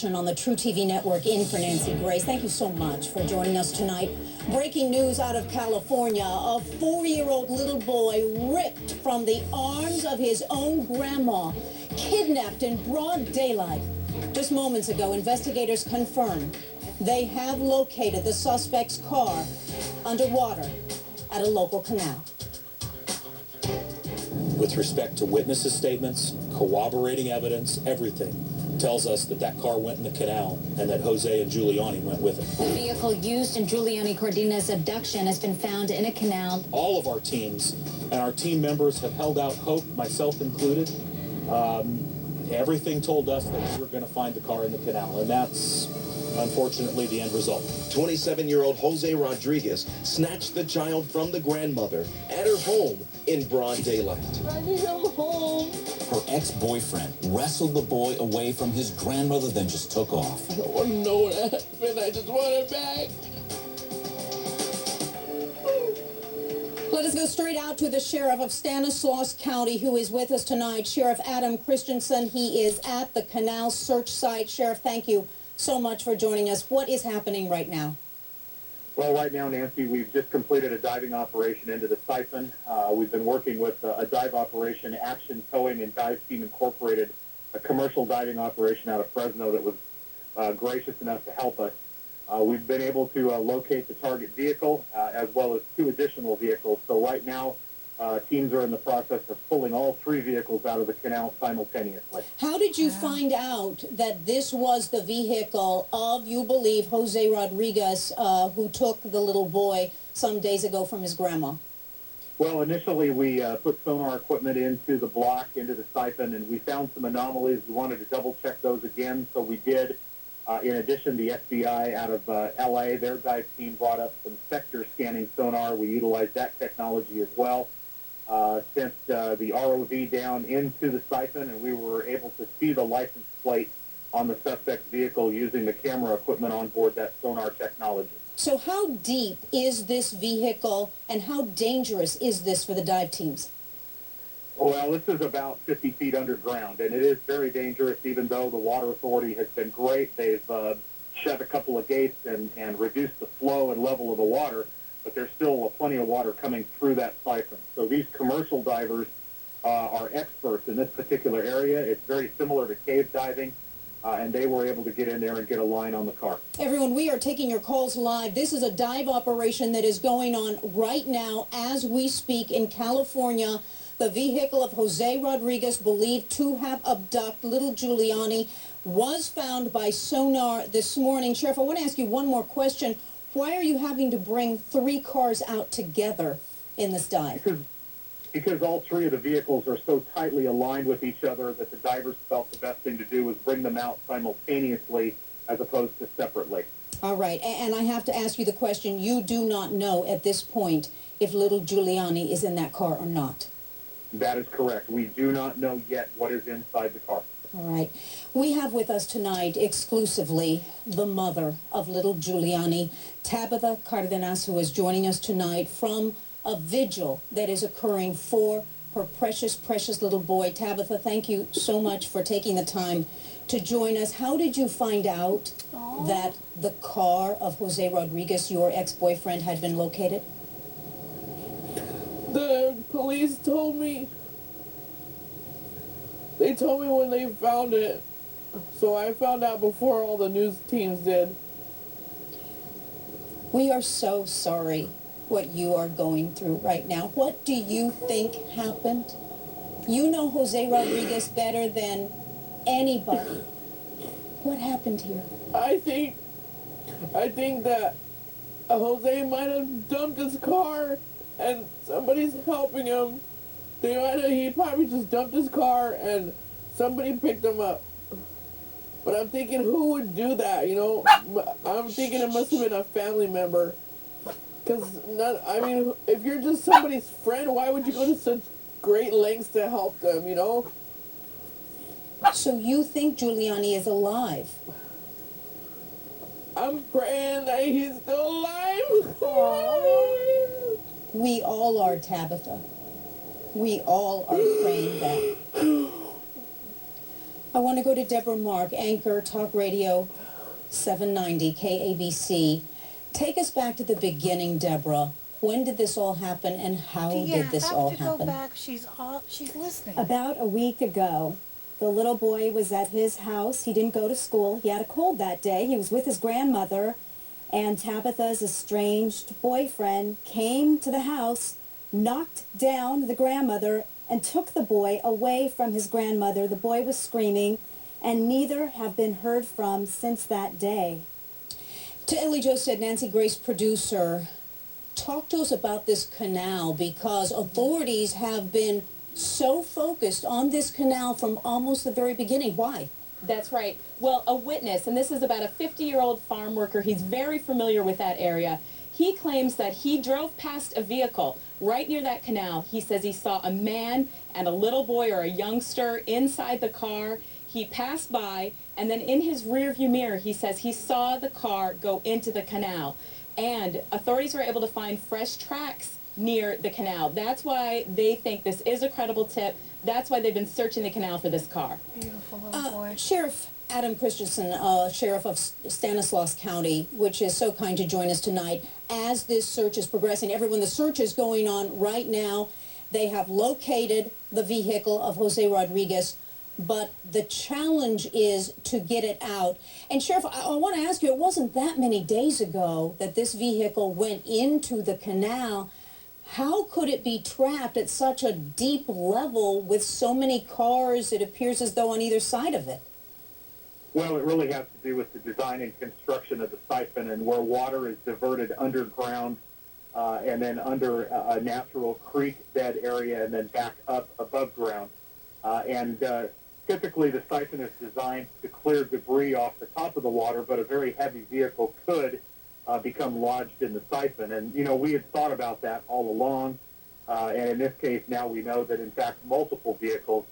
On the True TV network in for Nancy Grace. Thank you so much for joining us tonight. Breaking news out of California. A 4-year-old little boy ripped from the arms of his own grandma, kidnapped in broad daylight. Just moments ago, investigators confirmed they have located the suspect's car underwater at a local canal. With respect to witnesses' statements, corroborating evidence, everything tells us that that car went in the canal and that Jose and Juliani went with it. The vehicle used in Juliani Cardenas' abduction has been found in a canal. All of our teams and our team members have held out hope, myself included. Everything told us that we were going to find the car in the canal, and that's unfortunately the end result. 27-year-old Jose Rodriguez snatched the child from the grandmother at her home in broad daylight. I need him home. Her ex-boyfriend wrestled the boy away from his grandmother, then just took off. I don't want to know what happened. I just want him back. Let us go straight out to the sheriff of Stanislaus County, who is with us tonight, Sheriff Adam Christensen. He is at the canal search site. Sheriff, thank you so much for joining us. What is happening right now? Well, right now, Nancy, we've just completed a diving operation into the siphon. We've been working with a dive operation, Action Towing and Dive Team Incorporated, a commercial diving operation out of Fresno that was gracious enough to help us. We've been able to locate the target vehicle as well as 2 additional vehicles. So right now, teams are in the process of pulling all 3 vehicles out of the canal simultaneously. How did you find out that this was the vehicle of, you believe, Jose Rodriguez, who took the little boy some days ago from his grandma? Well, initially we put sonar equipment into the block, into the siphon, and we found some anomalies. We wanted to double-check those again, so we did. In addition, the FBI out of L.A., their dive team brought up some sector scanning sonar. We utilized that technology as well. Sent the ROV down into the siphon, and we were able to see the license plate on the suspect's vehicle using the camera equipment on board that sonar technology. So how deep is this vehicle, and how dangerous is this for the dive teams? Well, this is about 50 feet underground, and it is very dangerous, even though the Water Authority has been great. They've shut a couple of gates and reduced the flow and level of the water, but there's still plenty of water coming through that siphon. So these commercial divers are experts in this particular area. It's very similar to cave diving, and they were able to get in there and get a line on the car. Everyone, we are taking your calls live. This is a dive operation that is going on right now as we speak in California. The vehicle of Jose Rodriguez, believed to have abducted little Juliani, was found by sonar this morning. Sheriff, I want to ask you one more question. Why are you having to bring 3 cars out together in this dive? Because all 3 of the vehicles are so tightly aligned with each other that the divers felt the best thing to do was bring them out simultaneously as opposed to separately. All right, and I have to ask you the question. You do not know at this point if little Juliani is in that car or not. That is correct. We do not know yet what is inside the car. All right. We have with us tonight exclusively the mother of little Juliani, Tabitha Cardenas, who is joining us tonight from a vigil that is occurring for her precious, precious little boy. Tabitha, thank you so much for taking the time to join us. How did you find out that the car of Jose Rodriguez, your ex-boyfriend, had been located? The police told me. They told me when they found it. So I found out before all the news teams did. We are so sorry what you are going through right now. What do you think happened? You know Jose Rodriguez better than anybody. What happened here? I think that Jose might have dumped his car and somebody's helping him. He probably just dumped his car and somebody picked him up. But I'm thinking, who would do that, you know? I'm thinking it must have been a family member. Because, I mean, if you're just somebody's friend, why would you go to such great lengths to help them, you know? So you think Juliani is alive? I'm praying that he's still alive. We all are, Tabitha. We all are praying that. I want to go to Deborah Mark, anchor, Talk Radio 790 KABC. Take us back to the beginning, Deborah. When did this all happen, and how did this all Yeah, have to go happen? back. She's listening. About a week ago, the little boy was at his house. He didn't go to school. He had a cold that day. He was with his grandmother, and Tabitha's estranged boyfriend came to the house, knocked down the grandmother, and took the boy away from his grandmother. The boy was screaming, and neither have been heard from since that day. To Ellie Jo said, Nancy Grace, producer, talk to us about this canal, because authorities have been so focused on this canal from almost the very beginning. Why? That's right. Well, a witness, and this is about a 50-year-old farm worker. He's very familiar with that area. He claims that he drove past a vehicle right near that canal. He says he saw a man and a little boy or a youngster inside the car. He passed by, and then in his rearview mirror, he says he saw the car go into the canal. And authorities were able to find fresh tracks near the canal. That's why they think this is a credible tip. That's why they've been searching the canal for this car. Beautiful little boy. Sheriff Adam Christensen, Sheriff of Stanislaus County, which is so kind to join us tonight, as this search is progressing. Everyone, the search is going on right now. They have located the vehicle of Jose Rodriguez, but the challenge is to get it out. And Sheriff, I want to ask you, it wasn't that many days ago that this vehicle went into the canal. How could it be trapped at such a deep level with so many cars, it appears as though on either side of it? Well, it really has to do with the design and construction of the siphon, and where water is diverted underground and then under a natural creek bed area and then back up above ground. Typically the siphon is designed to clear debris off the top of the water, but a very heavy vehicle could become lodged in the siphon. And, you know, we had thought about that all along. And in this case, now we know that, in fact, multiple vehicles,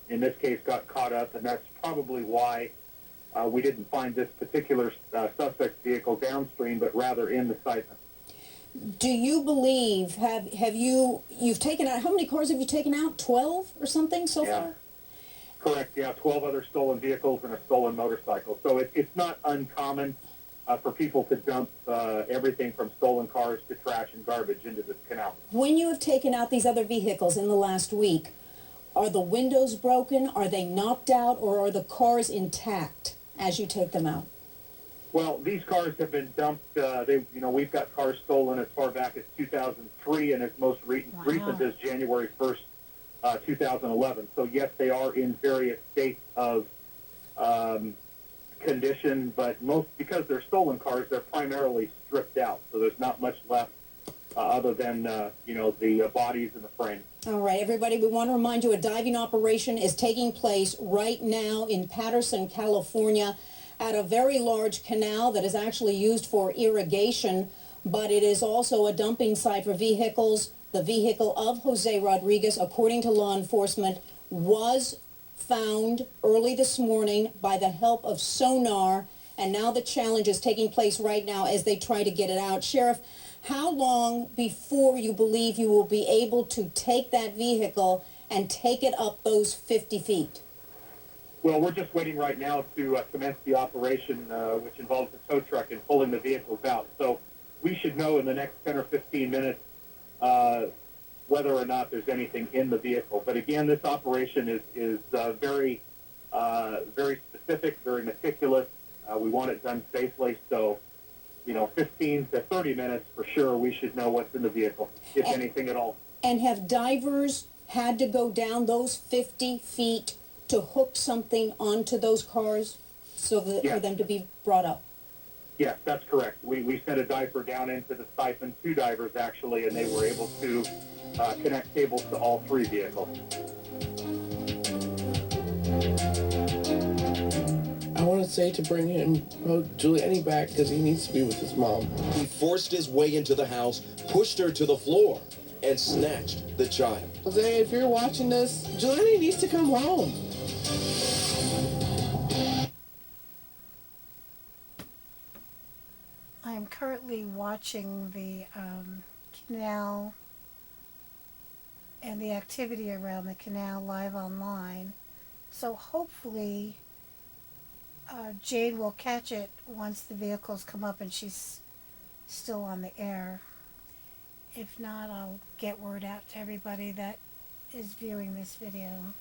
in this case, got caught up, and that's probably why we didn't find this particular suspect's vehicle downstream, but rather in the siphon. Do you believe, you've taken out, how many cars have you taken out? 12 or something so far? Correct, yeah, 12 other stolen vehicles and a stolen motorcycle. So it's not uncommon for people to dump everything from stolen cars to trash and garbage into this canal. When you have taken out these other vehicles in the last week, are the windows broken, are they knocked out, or are the cars intact as you take them out? Well, these cars have been dumped. We've got cars stolen as far back as 2003 and as most recent as January 1st, 2011. So yes, they are in various states of condition, but because they're stolen cars, they're primarily stripped out. So there's not much left other than the bodies and the frame. All right, everybody, we want to remind you a diving operation is taking place right now in Patterson, California, at a very large canal that is actually used for irrigation, but it is also a dumping site for vehicles. The vehicle of Jose Rodriguez, according to law enforcement, was found early this morning by the help of sonar, and now the challenge is taking place right now as they try to get it out. Sheriff, how long before you believe you will be able to take that vehicle and take it up those 50 feet? Well, we're just waiting right now to commence the operation, which involves the tow truck and pulling the vehicles out. So we should know in the next 10 or 15 minutes whether or not there's anything in the vehicle. But again, this operation is very specific, very meticulous. We want it done safely. So, 15 to 30 minutes for sure, we should know what's in the vehicle, if anything at all. And have divers had to go down those 50 feet to hook something onto those cars so that for them to be brought up? Yes, that's correct. We sent a diver down into the siphon, 2 divers actually, and they were able to connect cables to all 3 vehicles. I want to say to bring Juliani back because he needs to be with his mom. He forced his way into the house, pushed her to the floor, and snatched the child. Jose, if you're watching this, Juliani needs to come home. I am currently watching the canal and the activity around the canal live online. So hopefully Jane will catch it once the vehicles come up and she's still on the air. If not, I'll get word out to everybody that is viewing this video.